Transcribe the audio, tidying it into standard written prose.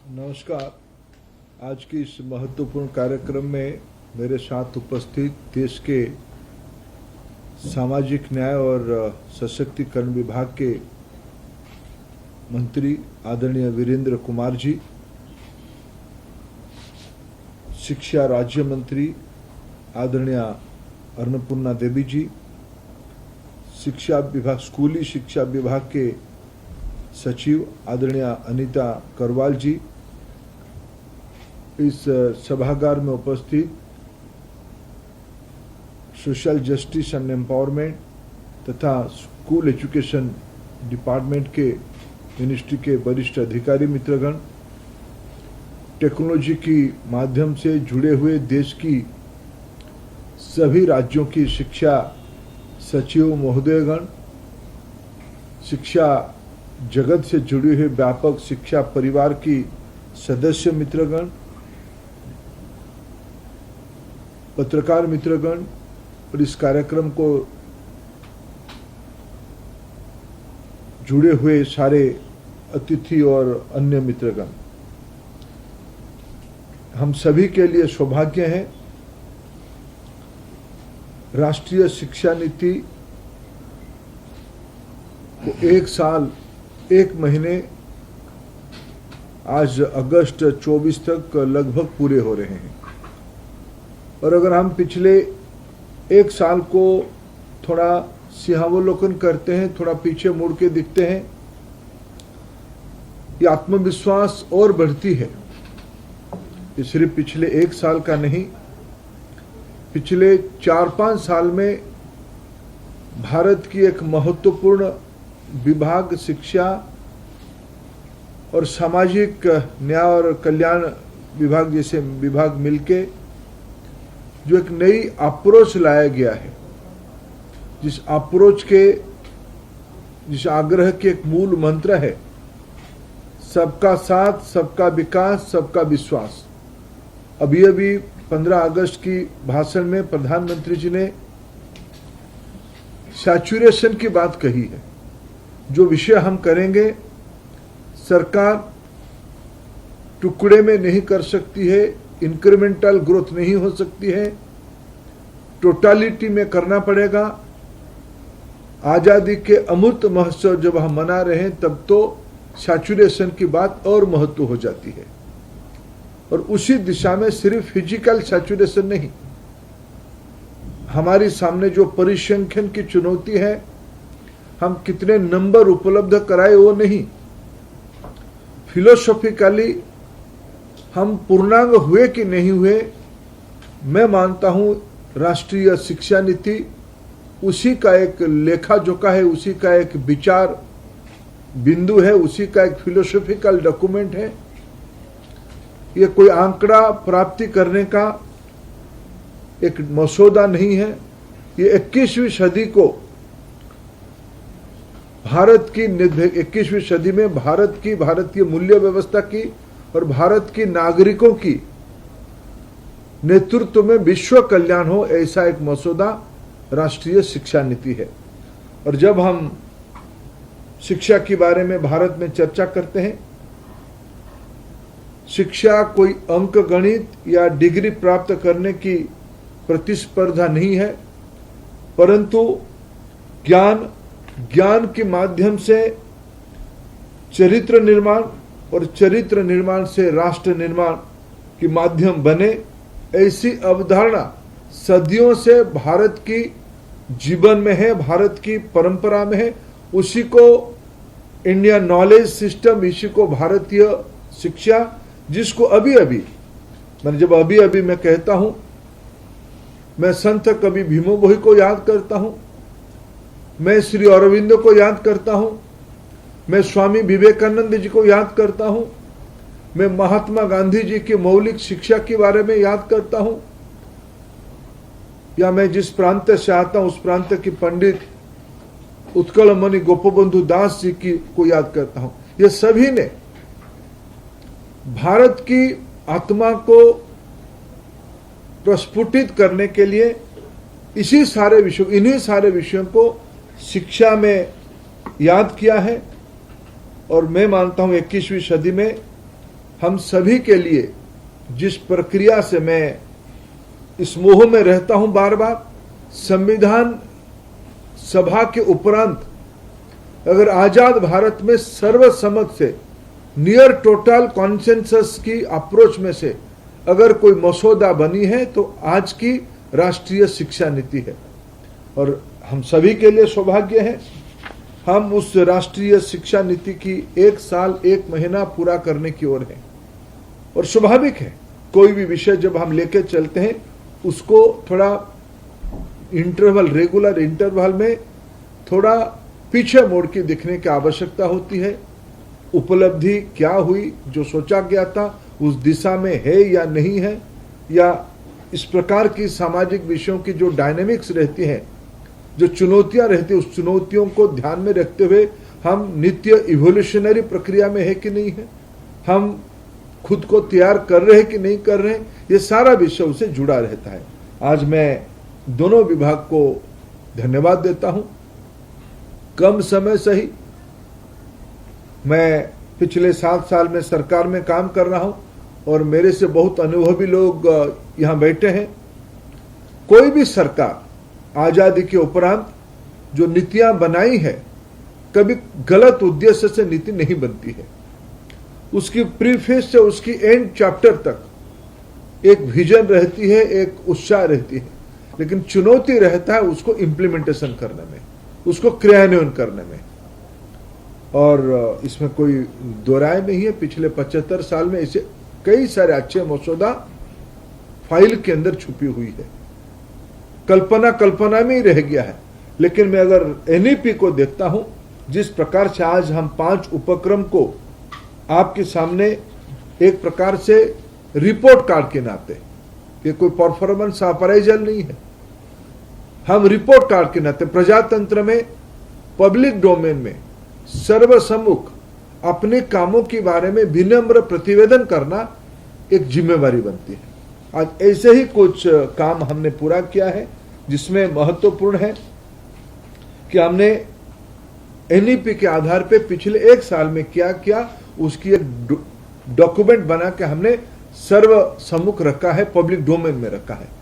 नमस्कार। आज की इस महत्वपूर्ण कार्यक्रम में मेरे साथ उपस्थित देश के सामाजिक न्याय और सशक्तिकरण विभाग के मंत्री आदरणीय वीरेंद्र कुमार जी, शिक्षा राज्य मंत्री आदरणीय अन्नपूर्णा देवी जी, शिक्षा विभाग स्कूली शिक्षा विभाग के सचिव आदरणीय अनीता करवाल जी, इस सभागार में उपस्थित सोशल जस्टिस एंड एम्पावरमेंट तथा स्कूल एजुकेशन डिपार्टमेंट के मिनिस्ट्री के वरिष्ठ अधिकारी मित्रगण, टेक्नोलॉजी की माध्यम से जुड़े हुए देश की सभी राज्यों की शिक्षा सचिव महोदयगण, शिक्षा जगत से जुड़े हुए व्यापक शिक्षा परिवार की सदस्य मित्रगण, पत्रकार मित्रगण और इस कार्यक्रम को जुड़े हुए सारे अतिथि और अन्य मित्रगण, हम सभी के लिए सौभाग्य है राष्ट्रीय शिक्षा नीति को 1 साल 1 महीने आज अगस्त 24 तक लगभग पूरे हो रहे हैं। और अगर हम पिछले 1 साल को थोड़ा सिंहावलोकन करते हैं, थोड़ा पीछे मुड़ के दिखते हैं, ये आत्मविश्वास और बढ़ती है। ये सिर्फ पिछले 1 साल का नहीं, पिछले 4-5 साल में भारत की एक महत्वपूर्ण विभाग शिक्षा और सामाजिक न्याय और कल्याण विभाग जैसे विभाग मिलके जो एक नई अप्रोच लाया गया है, जिस अप्रोच के जिस आग्रह के एक मूल मंत्र है सबका साथ, सबका विकास, सबका विश्वास। अभी 15 अगस्त की भाषण में प्रधानमंत्री जी ने सैचुरेशन की बात कही है। जो विषय हम करेंगे सरकार टुकड़े में नहीं कर सकती है, इंक्रीमेंटल ग्रोथ नहीं हो सकती है, टोटालिटी में करना पड़ेगा। आजादी के अमृत महोत्सव जब हम मना रहे हैं तब तो सैचुरेशन की बात और महत्व हो जाती है। और उसी दिशा में सिर्फ फिजिकल सैचुरेशन नहीं, हमारे सामने जो परिसंख्यन की चुनौती है, हम कितने नंबर उपलब्ध कराए वो नहीं, फिलोसॉफिकली हम पूर्णांग हुए कि नहीं हुए। मैं मानता हूं राष्ट्रीय शिक्षा नीति उसी का एक लेखा जोखा है, उसी का एक विचार बिंदु है, उसी का एक फिलोसॉफिकल डॉक्यूमेंट है। ये कोई आंकड़ा प्राप्ति करने का एक मसौदा नहीं है। ये 21वीं सदी को भारत की 21वीं सदी में भारतीय मूल्य व्यवस्था की और भारत की नागरिकों की नेतृत्व में विश्व कल्याण हो, ऐसा एक मसौदा राष्ट्रीय शिक्षा नीति है। और जब हम शिक्षा के बारे में भारत में चर्चा करते हैं, शिक्षा कोई अंक गणित या डिग्री प्राप्त करने की प्रतिस्पर्धा नहीं है, परंतु ज्ञान के माध्यम से चरित्र निर्माण और चरित्र निर्माण से राष्ट्र निर्माण के माध्यम बने, ऐसी अवधारणा सदियों से भारत की जीवन में है, भारत की परंपरा में है। उसी को इंडियन नॉलेज सिस्टम, इसी को भारतीय शिक्षा, जिसको अभी मैं कहता हूं, मैं संत कवि भीमो भोई को याद करता हूं, मैं श्री अरविंदो को याद करता हूं, मैं स्वामी विवेकानंद जी को याद करता हूं, मैं महात्मा गांधी जी की मौलिक शिक्षा के बारे में याद करता हूं, या मैं जिस प्रांत से आता हूं उस प्रांत की पंडित उत्कलमणि गोपबंधु दास जी की को याद करता हूं। ये सभी ने भारत की आत्मा को प्रस्फुटित करने के लिए इन्हीं सारे विषयों को शिक्षा में याद किया है। और मैं मानता हूं 21वीं सदी में हम सभी के लिए जिस प्रक्रिया से मैं इस मोह में रहता हूं बार बार, संविधान सभा के उपरांत अगर आजाद भारत में सर्वसम्मत से नियर टोटल कॉन्सेंसस की अप्रोच में से अगर कोई मसौदा बनी है तो आज की राष्ट्रीय शिक्षा नीति है। और हम सभी के लिए सौभाग्य है, हम उस राष्ट्रीय शिक्षा नीति की 1 साल 1 महीना पूरा करने की ओर है। और स्वाभाविक है, कोई भी विषय जब हम लेके चलते हैं उसको थोड़ा रेगुलर इंटरवल में थोड़ा पीछे मोड़ के दिखने की आवश्यकता होती है। उपलब्धि क्या हुई, जो सोचा गया था उस दिशा में है या नहीं है, या इस प्रकार की सामाजिक विषयों की जो डायनेमिक्स रहती हैं, जो चुनौतियां रहती है, उस चुनौतियों को ध्यान में रखते हुए हम नित्य इवोल्यूशनरी प्रक्रिया में है कि नहीं है, हम खुद को तैयार कर रहे हैं कि नहीं कर रहे हैं, ये सारा विषय उससे जुड़ा रहता है। आज मैं दोनों विभाग को धन्यवाद देता हूं। कम समय से ही मैं पिछले 7 साल में सरकार में काम कर रहा हूं और मेरे से बहुत अनुभवी लोग यहां बैठे हैं। कोई भी सरकार आजादी के उपरांत जो नीतियां बनाई है, कभी गलत उद्देश्य से नीति नहीं बनती है। उसकी प्रीफेस से उसकी एंड चैप्टर तक एक विजन रहती है, एक उत्साह रहती है, लेकिन चुनौती रहता है उसको इम्प्लीमेंटेशन करने में, उसको क्रियान्वयन करने में। और इसमें कोई दो राय नहीं है, पिछले 75 साल में इसे कई सारे अच्छे मसौदा फाइल के अंदर छुपी हुई है। कल्पना में ही रह गया है। लेकिन मैं अगर एनईपी को देखता हूं, जिस प्रकार से आज हम 5 उपक्रम को आपके सामने एक प्रकार से रिपोर्ट कार्ड के नाते, ये कोई परफॉर्मेंस अप्राइजल नहीं है, हम रिपोर्ट कार्ड के नाते प्रजातंत्र में पब्लिक डोमेन में सर्वसम्मुख अपने कामों के बारे में विनम्र प्रतिवेदन करना एक जिम्मेवारी बनती है। आज ऐसे ही कुछ काम हमने पूरा किया है, जिसमें महत्वपूर्ण है कि हमने एनईपी के आधार पे पिछले 1 साल में क्या किया उसकी एक डॉक्यूमेंट बना के हमने सर्वसम्मुख रखा है, पब्लिक डोमेन में रखा है।